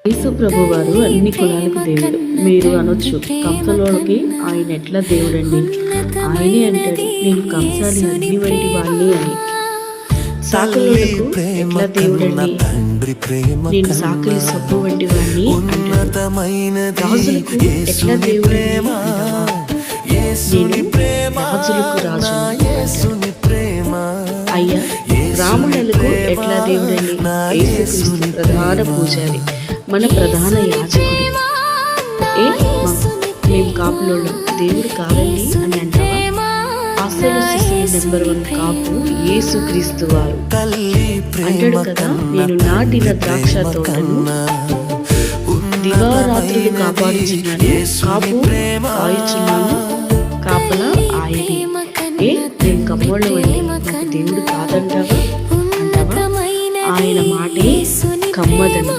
యేసు ప్రభు వారు అన్ని కులాలకు దేవుడు. మీరు అనొచ్చు, కంసలోకి ఆయన ఎట్లా దేవుడండి? ఆయనే అంటాడు, నేను కంసాలి అగ్ని వంటి వాణ్ణి అని. సాకలోలకు ఎట్లా దేవుడండి? నేను సాకలి సబ్బు వంటి వాణ్ణి అంటాడు. రాజులకు ఎట్లా దేవుడండి? నేను రాజులకు రాజు. అయ్యా, బ్రాహ్మణులకు ఎట్లా దేవుడండి? యేసుక్రీస్తు ప్రధాన పూజారి, మన ప్రధాన యాజకుడు. మేము కాపులోళ్ళం, దేవుడు కాదండి అని అంటావా? అసలు శిశువు నెంబర్ 1 కాపు యేసుక్రీస్తు వారు. అంటాడు కదా, నేను నాటిన ద్రాక్ష తోటను దివారాత్రులు కాపాడుచున్నాను, కాపు కాయుచున్నాను, కాపలా ఆయనే. నేను కమ్మోళ్ళవండి, నాకు దేవుడు కాదంటావా? అంటావా? ఆయన మాటే కమ్మదనం.